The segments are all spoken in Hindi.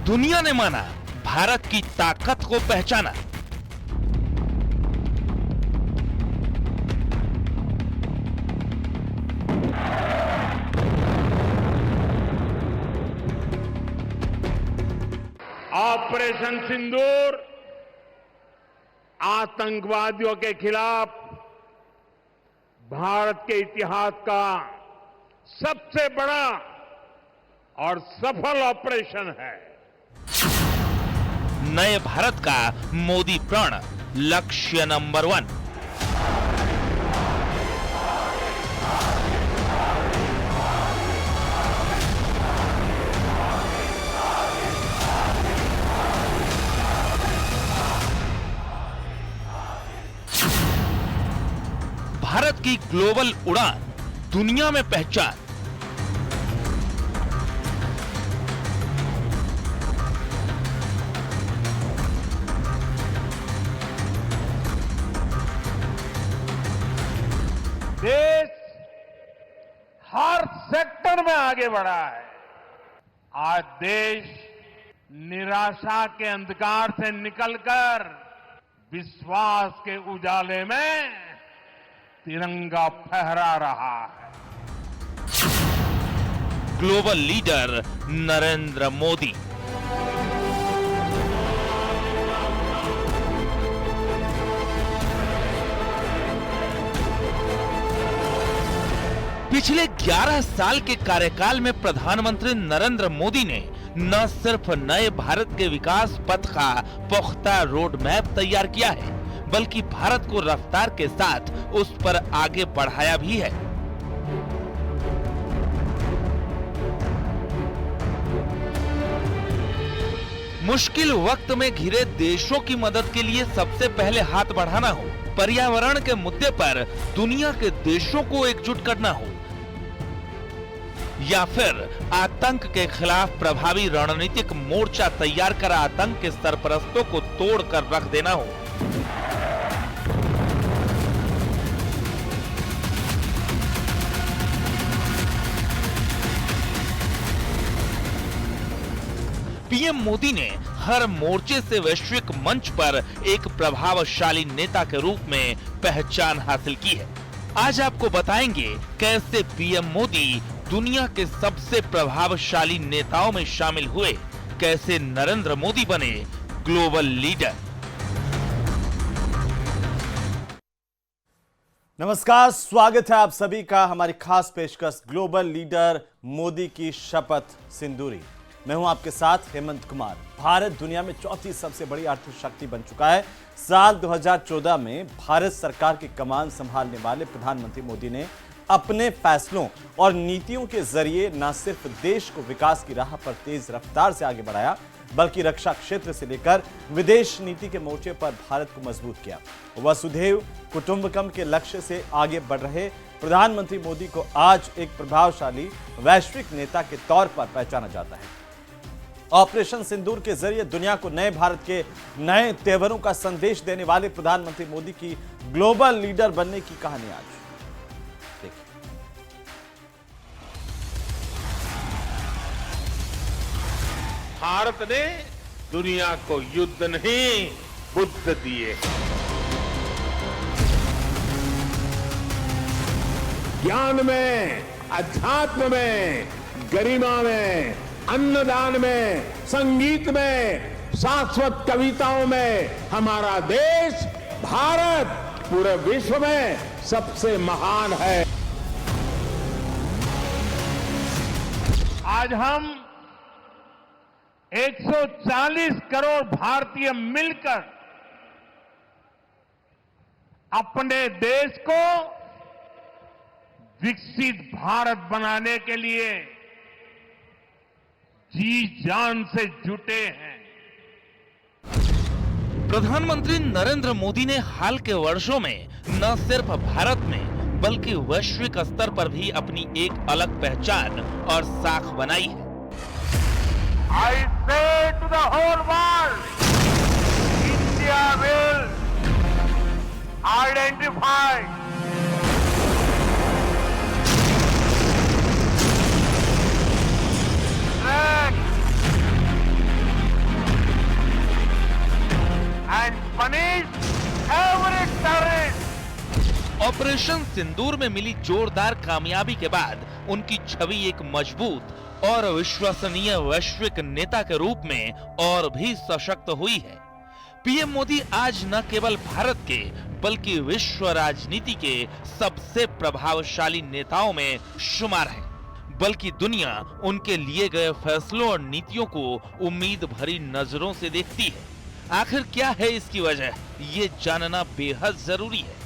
दुनिया ने माना, भारत की ताकत को पहचाना। ऑपरेशन सिंदूर आतंकवादियों के खिलाफ भारत के इतिहास का सबसे बड़ा और सफल ऑपरेशन है। नए भारत का मोदी प्रण लक्ष्य नंबर 1। भारत की ग्लोबल उड़ान, दुनिया में पहचान। देश हर सेक्टर में आगे बढ़ा है। आज देश निराशा के अंधकार से निकलकर विश्वास के उजाले में तिरंगा फहरा रहा है। Global leader Narendra Modi. पिछले 11 साल के कार्यकाल में प्रधानमंत्री नरेंद्र मोदी ने न सिर्फ नए भारत के विकास पथ का पुख्ता रोड मैप तैयार किया है, बल्कि भारत को रफ्तार के साथ उस पर आगे बढ़ाया भी है। मुश्किल वक्त में घिरे देशों की मदद के लिए सबसे पहले हाथ बढ़ाना हो, पर्यावरण के मुद्दे पर दुनिया के देशों को एकजुट करना हो, या फिर आतंक के खिलाफ प्रभावी रणनीतिक मोर्चा तैयार कर आतंक के सरपरस्तों को तोड़कर रख देना हो, पीएम मोदी ने हर मोर्चे से वैश्विक मंच पर एक प्रभावशाली नेता के रूप में पहचान हासिल की है। आज आपको बताएंगे कैसे पीएम मोदी दुनिया के सबसे प्रभावशाली नेताओं में शामिल हुए, कैसे नरेंद्र मोदी बने ग्लोबल लीडर। नमस्कार, स्वागत है आप सभी का हमारी खास पेशकश ग्लोबल लीडर मोदी की शपथ सिंदूरी। मैं हूं आपके साथ हेमंत कुमार। भारत दुनिया में चौथी सबसे बड़ी आर्थिक शक्ति बन चुका है। साल 2014 में भारत सरकार की कमान संभालने वाले प्रधानमंत्री मोदी ने अपने फैसलों और नीतियों के जरिए न सिर्फ देश को विकास की राह पर तेज रफ्तार से आगे बढ़ाया, बल्कि रक्षा क्षेत्र से लेकर विदेश नीति के मोर्चे पर भारत को मजबूत किया। वसुधैव कुटुंबकम के लक्ष्य से आगे बढ़ रहे प्रधानमंत्री मोदी को आज एक प्रभावशाली वैश्विक नेता के तौर पर पहचाना जाता है। ऑपरेशन सिंदूर के जरिए दुनिया को नए भारत के नए तेवरों का संदेश देने वाले प्रधानमंत्री मोदी की ग्लोबल लीडर बनने की कहानी आज देखिए। भारत ने दुनिया को युद्ध नहीं बुद्ध दिए। ज्ञान में, अध्यात्म में, गरिमा में, अन्नदान में, संगीत में, शाश्वत कविताओं में हमारा देश भारत पूरे विश्व में सबसे महान है। आज हम 140 करोड़ भारतीय मिलकर अपने देश को विकसित भारत बनाने के लिए जी जान से जुटे हैं। प्रधानमंत्री नरेंद्र मोदी ने हाल के वर्षों में न सिर्फ भारत में बल्कि वैश्विक स्तर पर भी अपनी एक अलग पहचान और साख बनाई है। I say to the whole world, India will identify track punish every terrorist. Operation Sindoor में मिली जोरदार कामयाबी के बाद उनकी छवि एक मजबूत और विश्वसनीय वैश्विक नेता के रूप में और भी सशक्त हुई है। पीएम मोदी आज न केवल भारत के बल्कि विश्व राजनीति के सबसे प्रभावशाली नेताओं में शुमार हैं, बल्कि दुनिया उनके लिए गए फैसलों और नीतियों को उम्मीद भरी नजरों से देखती है। आखिर क्या है इसकी वजह, ये जानना बेहद जरूरी है।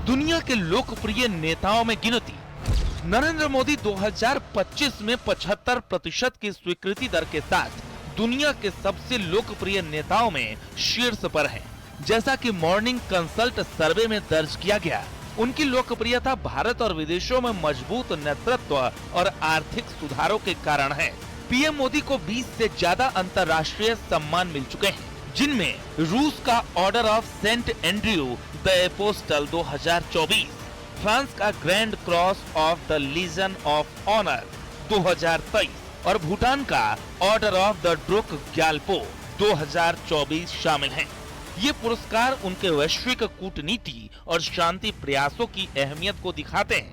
दुनिया के लोकप्रिय नेताओं में गिनती नरेंद्र मोदी 2025 में 75% की स्वीकृति दर के साथ दुनिया के सबसे लोकप्रिय नेताओं में शीर्ष पर हैं। जैसा कि मॉर्निंग कंसल्ट सर्वे में दर्ज किया गया, उनकी लोकप्रियता भारत और विदेशों में मजबूत नेतृत्व और आर्थिक सुधारों के कारण है। पीएम मोदी को 20 से ज्यादा अंतर्राष्ट्रीय सम्मान मिल चुके हैं, जिनमें रूस का order of Saint Andrew the Apostle 2024, France का grand cross of the Legion of Honour 2023 और भूटान का order of the Druk Gyalpo 2024 शामिल हैं। ये पुरस्कार उनके वैश्विक कूटनीति और शांति प्रयासों की अहमियत को दिखाते हैं।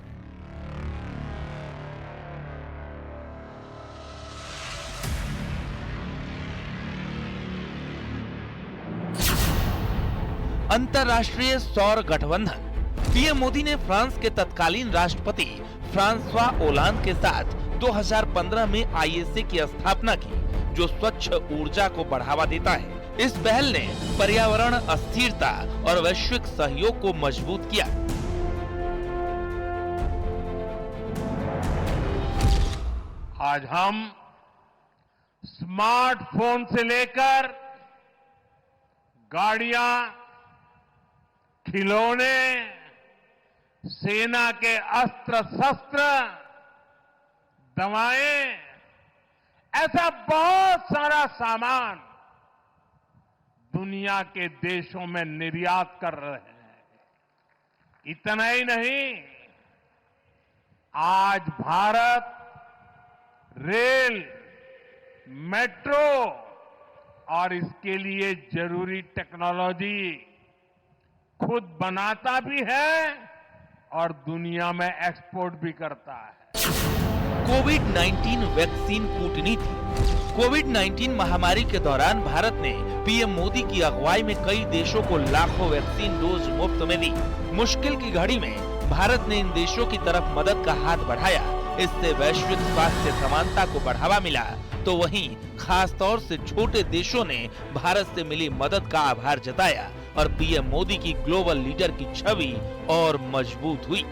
अंतर्राष्ट्रीय सौर गठबंधन। पीएम मोदी ने फ्रांस के तत्कालीन राष्ट्रपति फ्रांसवा ओलांद के साथ 2015 में आईएसए की स्थापना की, जो स्वच्छ ऊर्जा को बढ़ावा देता है। इस पहल ने पर्यावरण अस्थिरता और वैश्विक सहयोग को मजबूत किया। आज हम स्मार्टफोन से लेकर गाड़ियां, खिलौने, सेना के अस्त्र शस्त्र, दवाएं, ऐसा बहुत सारा सामान दुनिया के देशों में निर्यात कर रहे हैं। इतना ही नहीं, आज भारत रेल, मेट्रो और इसके लिए जरूरी टेक्नोलॉजी खुद बनाता भी है और दुनिया में एक्सपोर्ट भी करता है। कोविड-19 वैक्सीन कूटनीति। कोविड-19 महामारी के दौरान भारत ने पीएम मोदी की अगुवाई में कई देशों को लाखों वैक्सीन डोज मुफ्त में दी। मुश्किल की घड़ी में भारत ने इन देशों की तरफ मदद का हाथ बढ़ाया। इससे वैश्विक स्वास्थ्य समानता को बढ़ावा मिला, तो वहीं खास तौर से छोटे देशों ने भारत से मिली मदद का आभार जताया और पीएम मोदी की ग्लोबल लीडर की छवि और मजबूत हुई।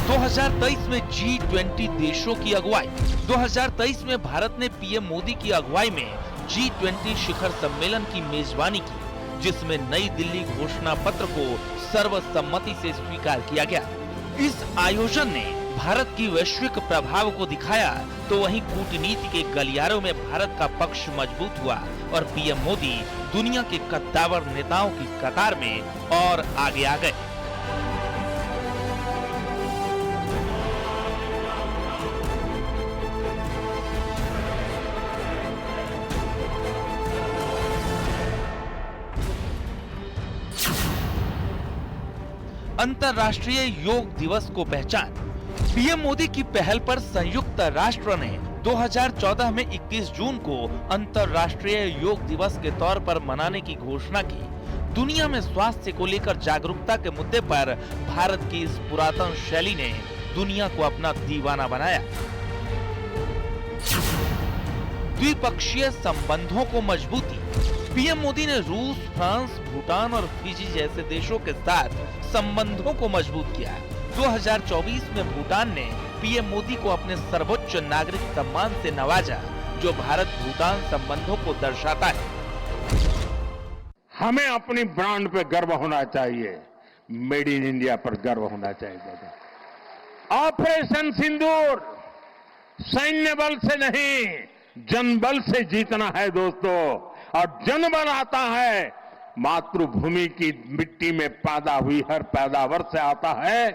2023 में G20 देशों की अगुवाई। 2023 में भारत ने पीएम मोदी की अगुवाई में G20 शिखर सम्मेलन की मेजबानी की, जिसमें नई दिल्ली घोषणा पत्र को सर्वसम्मति से स्वीकार किया गया। इस आयोजन ने भारत की वैश्विक प्रभाव को दिखाया, तो वहीं कूटनीति के गलियारों में भारत का पक्ष मजबूत हुआ और पीएम मोदी दुनिया के कद्दावर नेताओं की कतार में और आगे आ गए। अंतर्राष्ट्रीय योग दिवस को पहचान। पीएम मोदी की पहल पर संयुक्त राष्ट्र ने 2014 में 21 जून को अंतर्राष्ट्रीय योग दिवस के तौर पर मनाने की घोषणा की। दुनिया में स्वास्थ्य को लेकर जागरूकता के मुद्दे पर भारत की इस पुरातन शैली ने दुनिया को अपना दीवाना बनाया। द्विपक्षीय संबंधों को मजबूती। पीएम मोदी ने रूस, फ्रांस, भूटान और फिजी जैसे देशों के साथ संबंधों को मजबूत किया। 2024 में भूटान ने पीएम मोदी को अपने सर्वोच्च नागरिक सम्मान से नवाजा, जो भारत भूटान संबंधों को दर्शाता है। हमें अपनी ब्रांड पे गर्व होना चाहिए, मेड इन इंडिया पर गर्व होना चाहिए। ऑपरेशन सिंदूर सैन्य बल से नहीं, जनबल से जीतना है दोस्तों, और जनबल आता है मातृभूमि की मिट्टी में पैदा हुई हर पैदावार से आता है।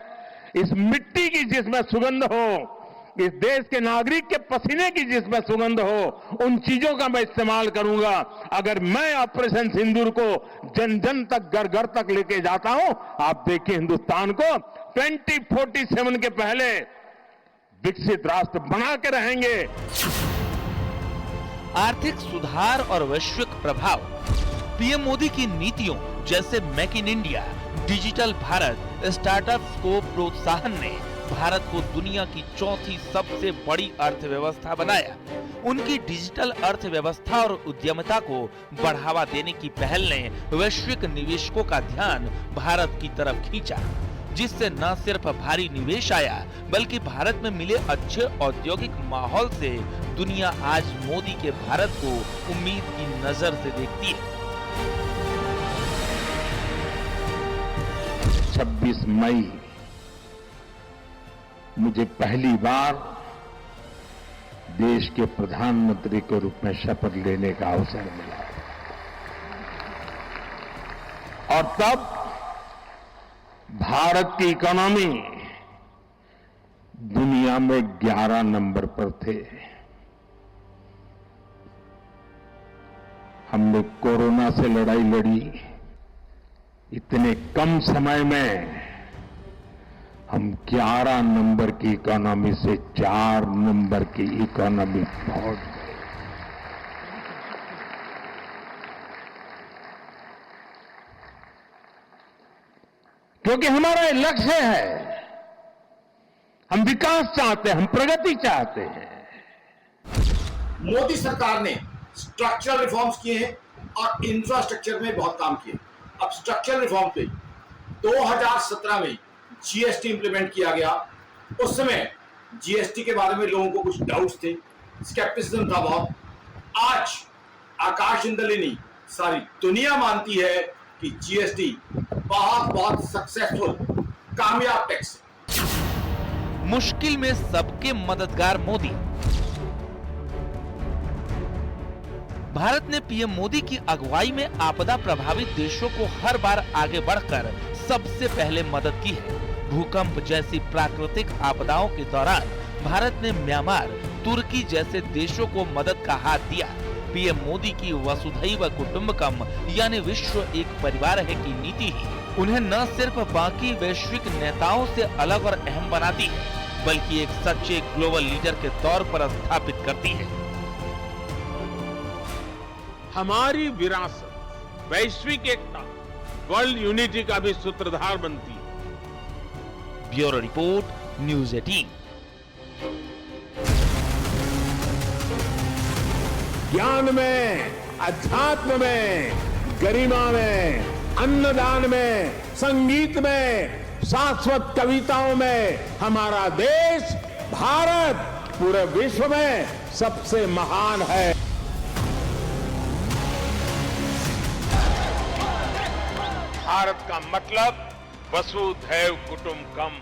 इस मिट्टी की जिसमें सुगंध हो, इस देश के नागरिक के पसीने की जिसमें सुगंध हो, उन चीजों का मैं इस्तेमाल करूंगा। अगर मैं ऑपरेशन सिंदूर को जन जन तक, घर घर तक लेके जाता हूं, आप देखिए हिंदुस्तान को 2047 के पहले विकसित राष्ट्र बना के रहेंगे। आर्थिक सुधार और वैश्विक प्रभाव, पीएम मोदी की नीतियों जैसे make in India, digital Bharat, startups को प्रोत्साहन ने भारत को दुनिया की चौथी सबसे बड़ी अर्थव्यवस्था बनाया। उनकी डिजिटल अर्थव्यवस्था और उद्यमिता को बढ़ावा देने की पहल ने वैश्विक निवेशकों का ध्यान भारत की तरफ खींचा, जिससे न सिर्फ भारी निवेश आया, बल्कि भारत में मिले अच्छे औद्योगिक माहौल से दुनिया आज मोदी के भारत को उम्मीद की नजर से देखती है। 26 मई मुझे पहली बार देश के प्रधानमंत्री के रूप में शपथ लेने का अवसर मिला और तब भारत की इकोनॉमी दुनिया में 11 नंबर पर थे। हमने कोरोना से लड़ाई लड़ी। इतने कम समय में हम 11 नंबर की इकोनॉमी से 4 नंबर की इकोनॉमी पहुंच गए। क्योंकि हमारा ये लक्ष्य है, हम विकास चाहते हैं, हम प्रगति चाहते हैं। मोदी सरकार ने स्ट्रक्चरल रिफॉर्म्स किए हैं और इंफ्रास्ट्रक्चर में बहुत काम किए। अब स्ट्रक्चरल रिफॉर्म पे 2017 में जीएसटी इंप्लीमेंट किया गया। उस समय जीएसटी के बारे में लोगों को कुछ डाउट्स थे, स्केप्टिसिज्म था बहुत। आज आकाश इंदली नहीं, सारी दुनिया मानती है कि जीएसटी बहुत सक्सेसफुल, कामयाब टैक्स है। मुश्किल में सबके मददगार मोदी। भारत ने पीएम मोदी की अगुवाई में आपदा प्रभावित देशों को हर बार आगे बढ़कर सबसे पहले मदद की है। भूकंप जैसी प्राकृतिक आपदाओं के दौरान भारत ने म्यांमार, तुर्की जैसे देशों को मदद का हाथ दिया। पीएम मोदी की वसुधैव कुटुंबकम यानी विश्व एक परिवार है की नीति ही उन्हें न सिर्फ बाकी वैश्विक नेताओं से अलग और अहम बनाती है, बल्कि एक सच्चे ग्लोबल लीडर के तौर पर स्थापित करती है। हमारी विरासत वैश्विक एकता, वर्ल्ड यूनिटी का भी सूत्रधार बनती है। Bureau report, news 18। ज्ञान में, अध्यात्म में, गरिमा में, अन्नदान में, संगीत में, शाश्वत कविताओं में हमारा देश भारत पूरे विश्व में सबसे महान है। भारत का मतलब वसुधैव कुटुंबकम।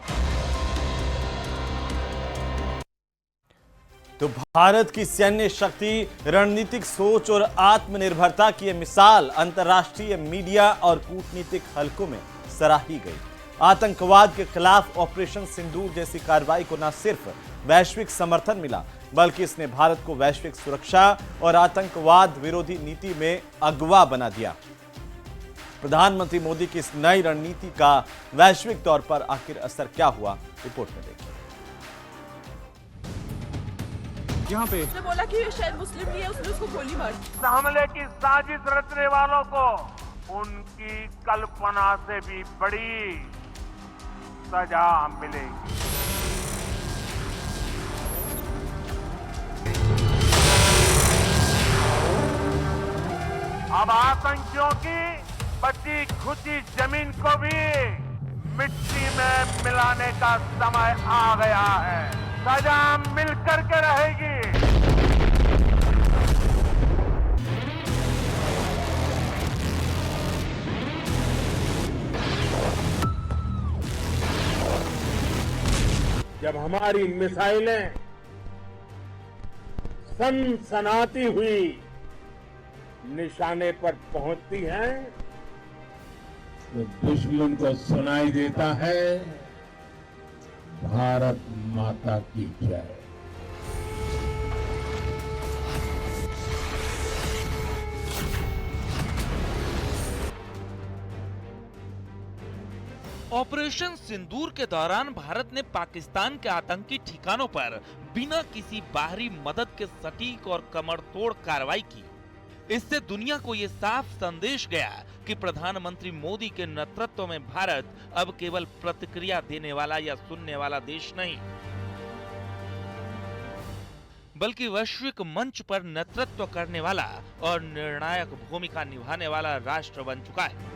तो भारत की सैन्य शक्ति, रणनीतिक सोच और आत्मनिर्भरता की ये मिसाल अंतर्राष्ट्रीय मीडिया और कूटनीतिक हलकों में सराही गई। आतंकवाद के खिलाफ ऑपरेशन सिंदूर जैसी कार्रवाई को न सिर्फ वैश्विक समर्थन मिला, बल्कि इसने भारत को वैश्विक सुरक्षा और आतंकवाद विरोधी नीति में अगवा बना दिया। प्रधानमंत्री मोदी की इस नई रणनीति का वैश्विक तौर पर आखिर असर क्या हुआ, रिपोर्ट में देखिए। यहाँ पे उसने बोला कि शायद मुस्लिम नहीं है, उसने उसको गोली मार दी। हमले की साजिश रचने वालों को उनकी कल्पना से भी बड़ी सजा मिलेगी। अब आतंकियों की बची खुची जमीन को भी मिट्टी में मिलाने का समय आ गया है। सजा मिलकर के रहेगी। जब हमारी मिसाइलें सनसनाती हुई निशाने पर पहुंचती हैं, तो दुश्मन को सुनाई देता है भारत माता की जय। ऑपरेशन सिंदूर के दौरान भारत ने पाकिस्तान के आतंकी ठिकानों पर बिना किसी बाहरी मदद के सटीक और कमरतोड़ कार्रवाई की। इससे दुनिया को ये साफ संदेश गया कि प्रधानमंत्री मोदी के नेतृत्व में भारत अब केवल प्रतिक्रिया देने वाला या सुनने वाला देश नहीं, बल्कि वैश्विक मंच पर नेतृत्व करने वाला और निर्णायक भूमिका निभाने वाला राष्ट्र बन चुका है।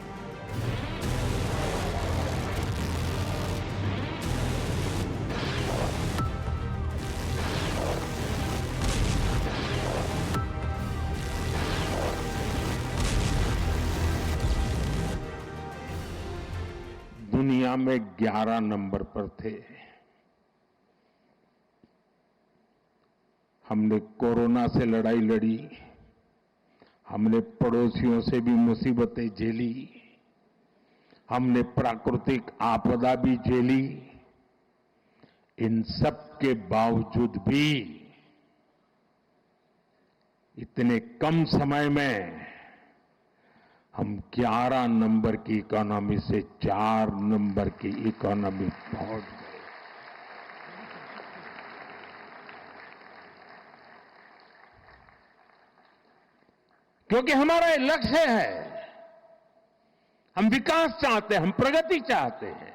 दुनिया में 11 नंबर पर थे। हमने कोरोना से लड़ाई लड़ी, हमने पड़ोसियों से भी मुसीबतें झेली, हमने प्राकृतिक आपदा भी झेली। इन सब के बावजूद भी इतने कम समय में हम 11 नंबर की इकोनॉमी से 4 नंबर की इकोनॉमी पहुंच गए। क्योंकि हमारा ये लक्ष्य है, हम विकास चाहते हैं, हम प्रगति चाहते हैं।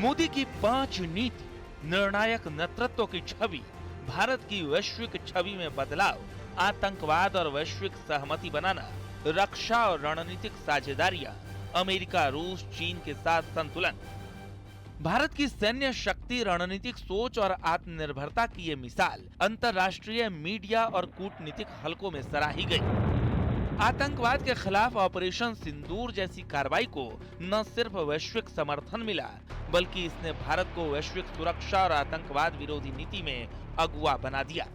मोदी की 5 नीति, निर्णायक नेतृत्व की छवि, भारत की वैश्विक छवि में बदलाव, आतंकवाद और वैश्विक सहमति बनाना, रक्षा और रणनीतिक साझेदारियां, अमेरिका, रूस, चीन के साथ संतुलन, भारत की सैन्य शक्ति, रणनीतिक सोच और आत्मनिर्भरता की ये मिसाल अंतर्राष्ट्रीय मीडिया और कूटनीतिक हलकों में सराही गई। आतंकवाद के खिलाफ ऑपरेशन सिंदूर जैसी कार्रवाई को न सिर्फ वैश्विक समर्थन मिला, बल्कि इसने भारत को वैश्विक सुरक्षा और आतंकवाद विरोधी नीति में अगुवा बना दिया।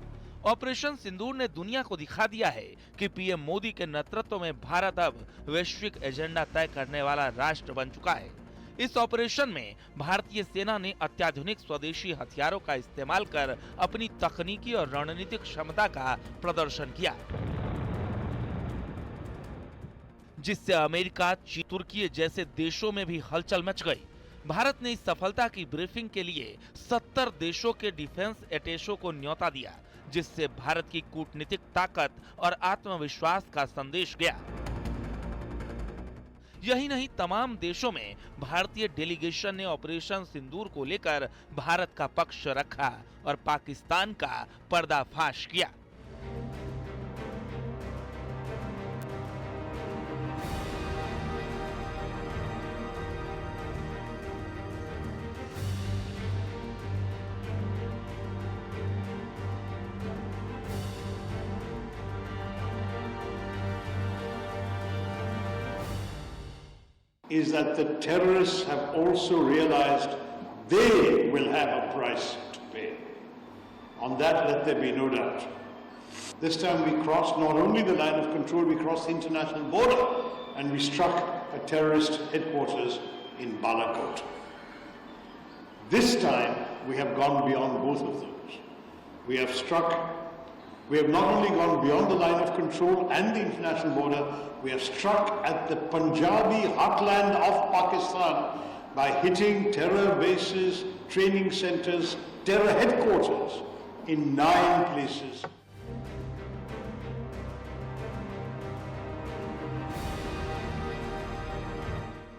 ऑपरेशन सिंदूर ने दुनिया को दिखा दिया है कि पीएम मोदी के नेतृत्व में भारत अब वैश्विक एजेंडा तय करने वाला राष्ट्र बन चुका है। इस ऑपरेशन में भारतीय सेना ने अत्याधुनिक स्वदेशी हथियारों का इस्तेमाल कर अपनी तकनीकी और रणनीतिक क्षमता का प्रदर्शन किया, जिससे अमेरिका, चीन, तुर्की जैसे देशों में भी हलचल मच गई। भारत ने इस सफलता की ब्रीफिंग के लिए 70 देशों के डिफेंस एटेशों को न्योता दिया, जिससे भारत की कूटनीतिक ताकत और आत्मविश्वास का संदेश गया। यही नहीं, तमाम देशों में भारतीय डेलीगेशन ने ऑपरेशन सिंदूर को लेकर भारत का पक्ष रखा और पाकिस्तान का पर्दाफाश किया। is that the terrorists have also realized they will have a price to pay. On that, let there be no doubt. This time we crossed not only the line of control, we crossed the international border and we struck a terrorist headquarters in Balakot. This time we have gone beyond both of those. We have not only gone beyond the line of control and the international border, we have struck at the Punjabi heartland of Pakistan by hitting terror bases, training centers, terror headquarters in 9 places.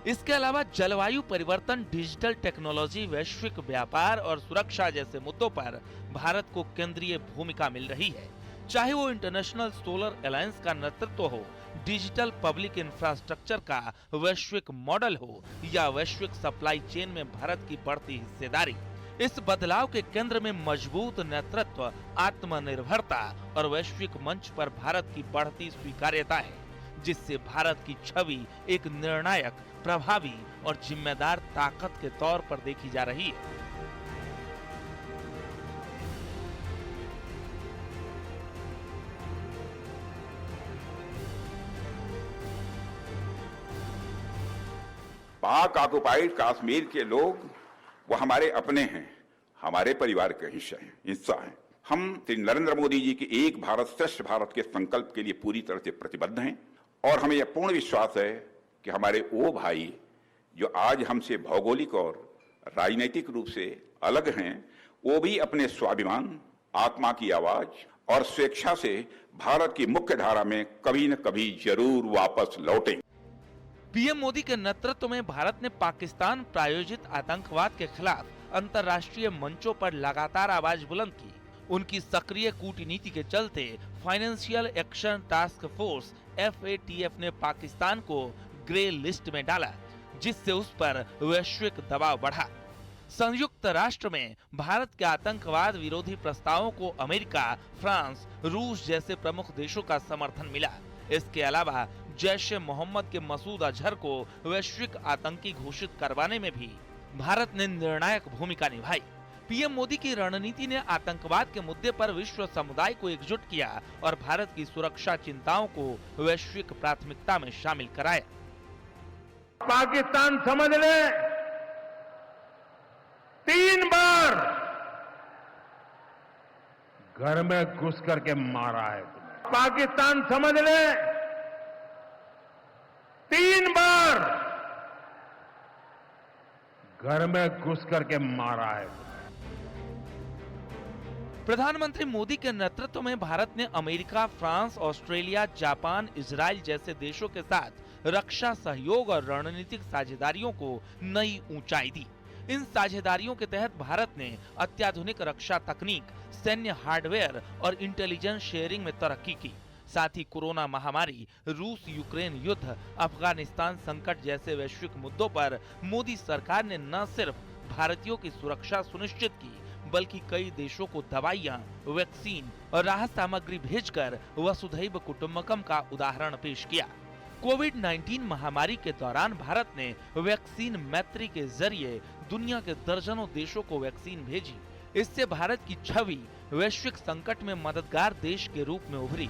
इसके अलावा जलवायु परिवर्तन, डिजिटल टेक्नोलॉजी, वैश्विक व्यापार और सुरक्षा जैसे मुद्दों पर भारत को केंद्रीय भूमिका मिल रही है। चाहे वो इंटरनेशनल सोलर अलायंस का नेतृत्व हो, डिजिटल पब्लिक इंफ्रास्ट्रक्चर का वैश्विक मॉडल हो या वैश्विक सप्लाई चेन में भारत की बढ़ती हिस्सेदारी, इस बदलाव के केंद्र में मजबूत नेतृत्व, आत्मनिर्भरता और वैश्विक मंच पर भारत की बढ़ती स्वीकार्यता है, जिससे भारत की छवि एक निर्णायक, प्रभावी और जिम्मेदार ताकत के तौर पर देखी जा रही है। पाक ऑक्युपाइड कश्मीर के लोग वो हमारे अपने हैं, हमारे परिवार का हिस्सा हैं। हम श्री नरेंद्र मोदी जी के एक भारत श्रेष्ठ भारत के संकल्प के लिए पूरी तरह से प्रतिबद्ध हैं और हमें यह पूर्ण विश्वास है कि हमारे वो भाई जो आज हमसे भौगोलिक और राजनीतिक रूप से अलग हैं, वो भी अपने स्वाभिमान, आत्मा की आवाज और स्वेच्छा से भारत की मुख्य धारा में कभी न कभी जरूर वापस लौटेंगे। पीएम मोदी के नेतृत्व में भारत ने पाकिस्तान प्रायोजित आतंकवाद के खिलाफ अंतर्राष्ट्रीय मंचों पर लगातार आवाज बुलंद की। उनकी सक्रिय कूटनीति के चलते financial action task force FATF ने पाकिस्तान को ग्रे लिस्ट में डाला, जिससे उस पर वैश्विक दबाव बढ़ा। संयुक्त राष्ट्र में भारत के आतंकवाद विरोधी प्रस्तावों को अमेरिका, फ्रांस, रूस जैसे प्रमुख देशों का समर्थन मिला। इसके अलावा जैश ए मोहम्मद के मसूद अजहर को वैश्विक आतंकी घोषित करवाने में भी भारत ने निर्णायक भूमिका निभाई। पीएम मोदी की रणनीति ने आतंकवाद के मुद्दे पर विश्व समुदाय को एकजुट किया और भारत की सुरक्षा चिंताओं को वैश्विक प्राथमिकता में शामिल कराया। पाकिस्तान समझ ले, 3 बार घर में घुस करके मारा है तुम्हें। पाकिस्तान समझ ले, 3 बार घर में घुस करके मारा है। प्रधानमंत्री मोदी के नेतृत्व में भारत ने America, France, Australia, Japan, Israel जैसे देशों के साथ रक्षा सहयोग और रणनीतिक साझेदारियों को नई ऊंचाई दी। इन साझेदारियों के तहत भारत ने अत्याधुनिक रक्षा तकनीक, सैन्य हार्डवेयर और इंटेलिजेंस शेयरिंग में तरक्की की। साथ ही कोरोना महामारी, रूस यूक्रेन युद्ध, अफगानिस्तान संकट जैसे वैश्विक मुद्दों पर मोदी सरकार ने न सिर्फ भारतीयों की सुरक्षा सुनिश्चित की, बल्कि कई देशों को दवाइयां, वैक्सीन और राहत सामग्री भेजकर वसुधैव कुटुंबकम का उदाहरण पेश किया। कोविड-19 महामारी के दौरान भारत ने वैक्सीन मैत्री के जरिए दुनिया के दर्जनों देशों को वैक्सीन भेजी। इससे भारत की छवि वैश्विक संकट में मददगार देश के रूप में उभरी।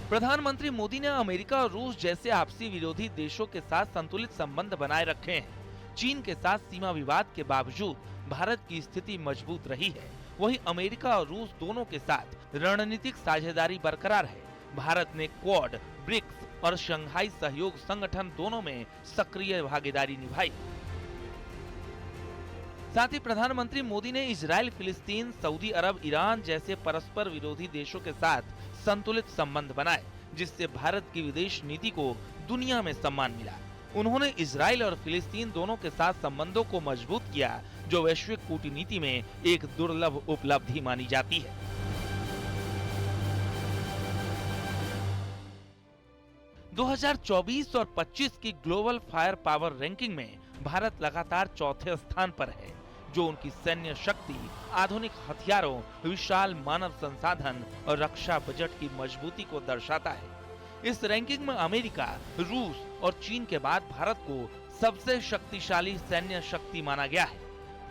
प्रधानमंत्री मोदी ने अमेरिका और रूस जैसे आपसी विरोधी देशों के साथ संतुलित संबंध बनाए रखे हैं। चीन के साथ सीमा विवाद के बावजूद भारत की स्थिति मजबूत रही है। वहीं अमेरिका और रूस दोनों के साथ रणनीतिक साझेदारी बरकरार है। भारत ने क्वाड, ब्रिक्स और शंघाई सहयोग संगठन दोनों में सक्रिय भागीदारी निभाई। साथ ही प्रधानमंत्री मोदी ने इजराइल, फिलिस्तीन, सऊदी अरब, ईरान जैसे परस्पर विरोधी देशों के साथ संतुलित संबंध बनाए, जिससे भारत की विदेश नीति को दुनिया में सम्मान मिला। उन्होंने इजराइल और फिलिस्तीन दोनों के साथ संबंधों को मजबूत किया, जो वैश्विक कूटनीति में एक दुर्लभ उपलब्धि मानी जाती है। – 2024 और 25 की ग्लोबल फायर पावर रैंकिंग में भारत लगातार चौथे स्थान पर है, जो उनकी सैन्य शक्ति, आधुनिक हथियारों, विशाल मानव संसाधन और रक्षा बजट की मजबूती को दर्शाता है। इस रैंकिंग में अमेरिका, रूस और चीन के बाद भारत को सबसे शक्तिशाली सैन्य शक्ति माना गया है,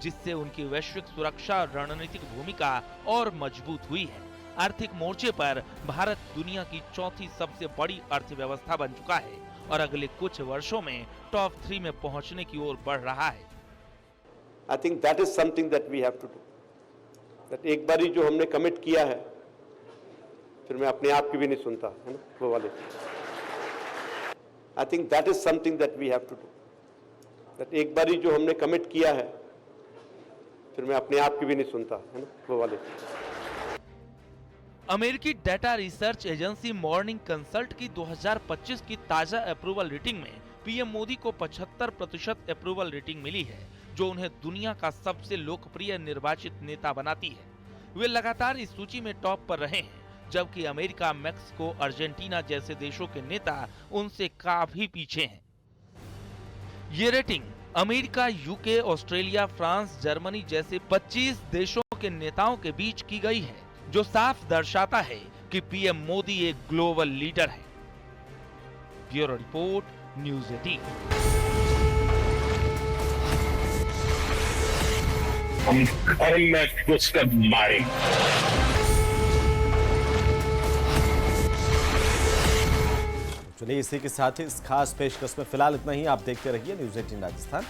जिससे उनकी वैश्विक सुरक्षा और रणनीतिक भूमिका और मजबूत हुई है। आर्थिक मोर्चे पर भारत दुनिया की चौथी सबसे बड़ी अर्थव्यवस्था बन चुका है और अगले कुछ वर्षों में टॉप 3 में पहुंचने की ओर बढ़ रहा है। I think that is something that we have to do. That एक बारी जो हमने कमिट किया है, फिर मैं अपने आप की भी नहीं सुनता, है ना, वो वाले। I think that is something that we have to do. That एक बारी जो हमने कमिट किया है, फिर मैं अपने आप की भी नहीं सुनता, है ना, वो वाले। अमेरिकी data research agency morning consult की 2025 की ताजा अप्रूवल रेटिंग में पीएम मोदी को 75% अप्रूवल रेटिंग मिली है, जो उन्हें दुनिया का सबसे लोकप्रिय निर्वाचित नेता बनाती है। वे लगातार इस सूची में टॉप पर रहे हैं, जबकि अमेरिका, मैक्सिको, अर्जेंटीना जैसे देशों के नेता उनसे काफी पीछे हैं। ये rating America, UK, Australia, France, Germany जैसे 25 देशों के नेताओं के बीच की गई है, जो साफ दर्शाता है कि पीएम मोदी एक ग्लोबल लीडर है। Bureau report, news 18। हम घर में घुसकर मारेंगे। चलिए इसी के साथ ही इस खास पेशकश में फिलहाल इतना ही। आप देखते रहिए न्यूज़ 18 राजस्थान।